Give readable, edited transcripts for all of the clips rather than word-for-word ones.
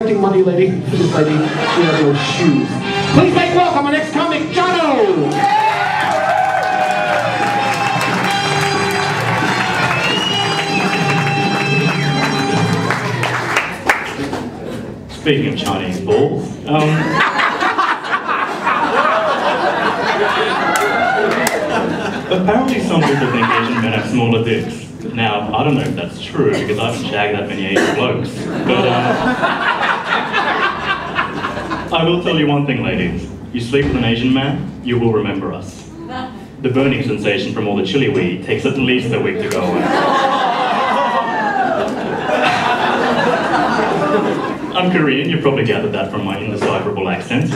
Money lady, for this lady, she has no shoes. Please make welcome our next comic, Jono! Speaking of Chinese balls, apparently some people think Asian men have smaller dicks. Now, I don't know if that's true because I haven't shagged that many Asian blokes, but I will tell you one thing, ladies. You sleep with an Asian man, you will remember us. The burning sensation from all the chili we eat takes at least a week to go away. I'm Korean, you probably gathered that from my indecipherable accent.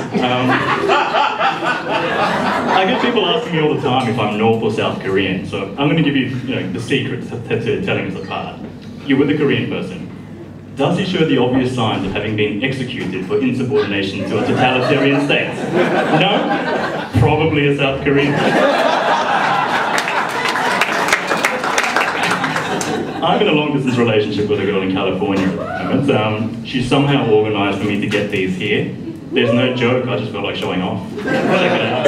I get people asking me all the time if I'm North or South Korean, so I'm going to give you, the secret to telling us apart. You're with a Korean person. Does he show the obvious signs of having been executed for insubordination to a totalitarian state? No? Probably a South Korean. I'm in a long-distance relationship with a girl in California at the moment. She somehow organised for me to get these here. There's no joke, I just felt like showing off. Check it out.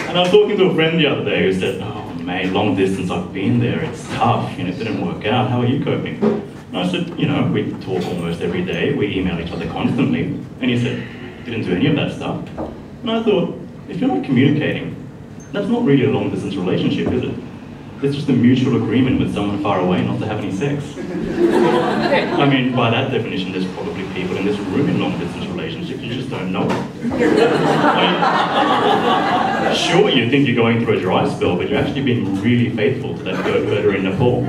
And I was talking to a friend the other day who said, "Oh mate, long distance, I've been there, it's tough, it didn't work out, how are you coping?" And I said, we talk almost every day, we email each other constantly. And he said, "Didn't do any of that stuff." And I thought, if you're not communicating, that's not really a long distance relationship, is it? It's just a mutual agreement with someone far away not to have any sex. I mean, by that definition, there's probably people in this room in long-distance relationships, you just don't know it. I mean, sure, you think you're going through a dry spell, but you're actually being really faithful to that goat herder in Nepal.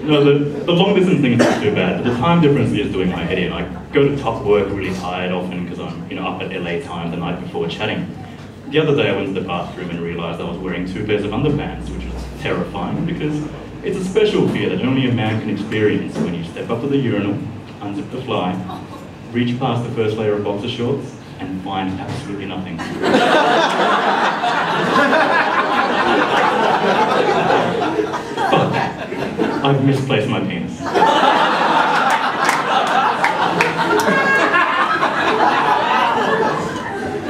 No, the long-distance thing is not too bad, but the time difference is doing my head in. I go to top work really tired often because I'm up at LA time the night before chatting. The other day I went to the bathroom and realised I was wearing 2 pairs of underpants, which was terrifying because it's a special fear that only a man can experience when you step up to the urinal, unzip the fly, reach past the first layer of boxer shorts, and find absolutely nothing. Fuck. I've misplaced my penis.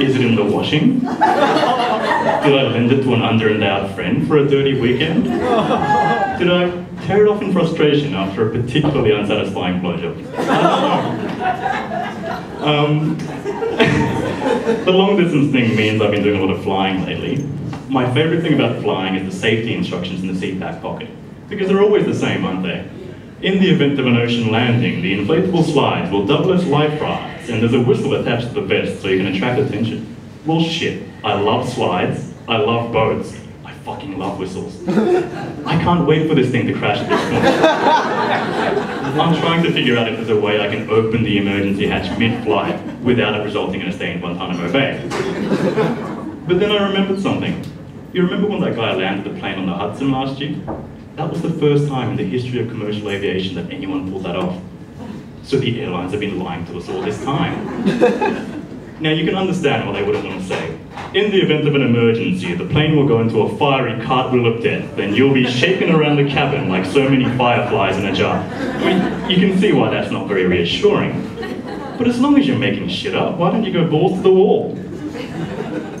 Is it in the washing? Did I lend it to an under-endowed friend for a dirty weekend? Did I tear it off in frustration after a particularly unsatisfying blowjob? I don't know. The long-distance thing means I've been doing a lot of flying lately. My favourite thing about flying is the safety instructions in the seat back pocket, because they're always the same, aren't they? In the event of an ocean landing, the inflatable slides will double as life rafts, and there's a whistle attached to the vest so you can attract attention. Well shit, I love slides, I love boats, I fucking love whistles. I can't wait for this thing to crash at this point. I'm trying to figure out if there's a way I can open the emergency hatch mid-flight without it resulting in a stay in Guantanamo Bay. But then I remembered something. You remember when that guy landed the plane on the Hudson last year? That was the first time in the history of commercial aviation that anyone pulled that off. So the airlines have been lying to us all this time. Now you can understand what they wouldn't want to say. In the event of an emergency, the plane will go into a fiery cartwheel of death, and you'll be shaken around the cabin like so many fireflies in a jar. I mean, you can see why that's not very reassuring. But as long as you're making shit up, why don't you go balls to the wall?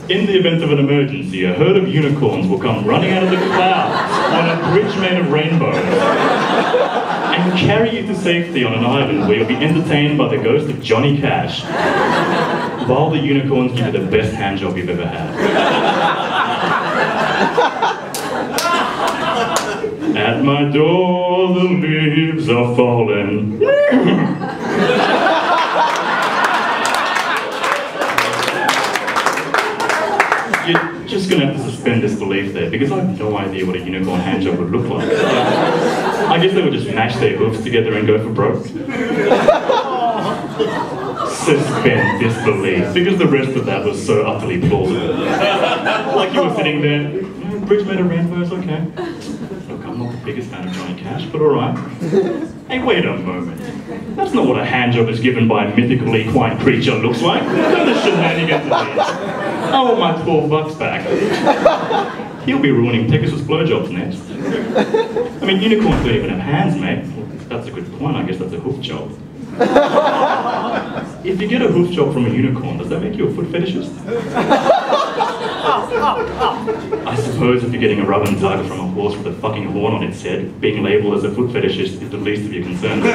In the event of an emergency, a herd of unicorns will come running out of the clouds on a bridge made of rainbows and carry you to safety on an island where you'll be entertained by the ghost of Johnny Cash while the unicorns give you the best handjob you've ever had. At my door, the leaves are falling. You're just going to have to suspend disbelief there, because I have no idea what a unicorn handjob would look like. I guess they would just mash their hoofs together and go for broke. Suspend disbelief, because the rest of that was so utterly plausible. Like you were sitting there, bridge made of rainbows, okay. Look, I'm not the biggest fan of Johnny Cash, but alright. Hey, wait a moment. That's not what a handjob is given by a mythical equine creature looks like. What the shenanigans are these? I want my $12 back. He'll be ruining Pegasus blowjobs next. I mean, unicorns don't even have hands, mate. one, I guess that's a hoof job. If you get a hoof job from a unicorn, does that make you a foot fetishist? I suppose if you're getting a rub and tug from a horse with a fucking horn on its head, being labelled as a foot fetishist is the least of your concerns.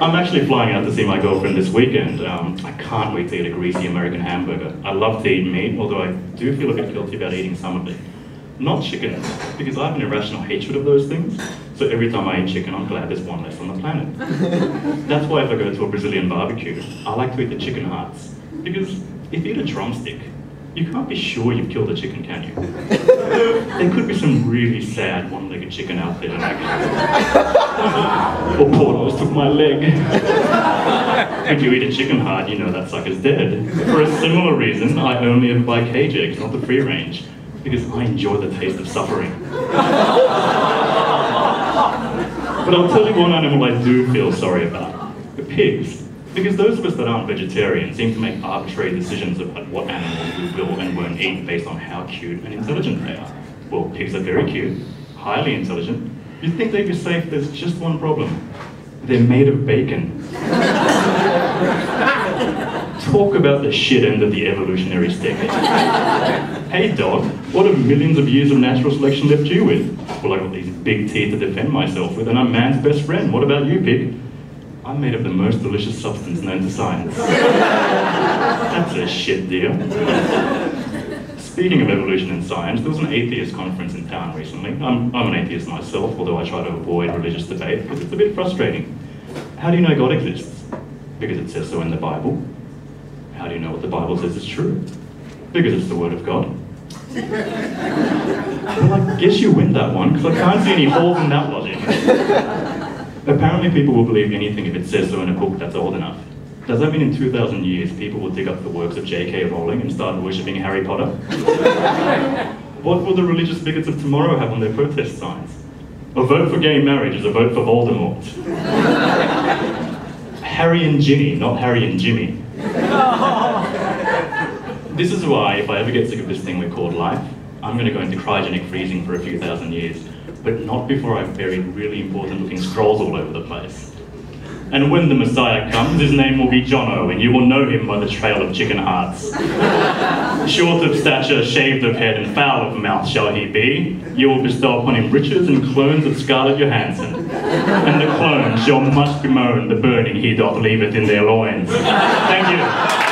I'm actually flying out to see my girlfriend this weekend. I can't wait to eat a greasy American hamburger. I love to eat meat, although I do feel a bit guilty about eating some of it. Not chicken, because I have an irrational hatred of those things, so every time I eat chicken, I'm glad there's one less on the planet. That's why if I go to a Brazilian barbecue, I like to eat the chicken hearts, because if you eat a drumstick, you can't be sure you've killed a chicken, can you? There could be some really sad one-legged chicken out there, like, or pornos took my leg. If you eat a chicken heart, you know that sucker's dead. For a similar reason, I only ever buy cage eggs, not the free range, because I enjoy the taste of suffering. But I'll tell you one animal I do feel sorry about, the pigs. Because those of us that aren't vegetarian seem to make arbitrary decisions about what animals we will and won't eat based on how cute and intelligent they are. Well, pigs are very cute, highly intelligent. You'd think they'd be safe, there's just one problem. They're made of bacon. Talk about the shit end of the evolutionary stick. Hey dog, what have millions of years of natural selection left you with? Well, I've got these big teeth to defend myself with, and I'm man's best friend. What about you, pig? I'm made of the most delicious substance known to science. That's a shit deal. Speaking of evolution and science, there was an atheist conference in town recently. I'm an atheist myself, although I try to avoid religious debate because it's a bit frustrating. How do you know God exists? Because it says so in the Bible. How do you know what the Bible says is true? Because it's the Word of God. Well, I guess you win that one, because I can't see any holes in that logic. Apparently people will believe anything if it says so in a book that's old enough. Does that mean in 2,000 years people will dig up the works of J.K. Rowling and start worshipping Harry Potter? What will the religious bigots of tomorrow have on their protest signs? A vote for gay marriage is a vote for Voldemort. Harry and Ginny, not Harry and Jimmy. This is why, if I ever get sick of this thing we called life, I'm going to go into cryogenic freezing for a few thousand years. But not before I've buried really important looking scrolls all over the place. And when the Messiah comes, his name will be Jono, and you will know him by the trail of chicken hearts. Short of stature, shaved of head, and foul of mouth shall he be. You will bestow upon him riches and clones of Scarlett Johansson. And the clones shall much bemoan the burning he doth leaveth in their loins. Thank you.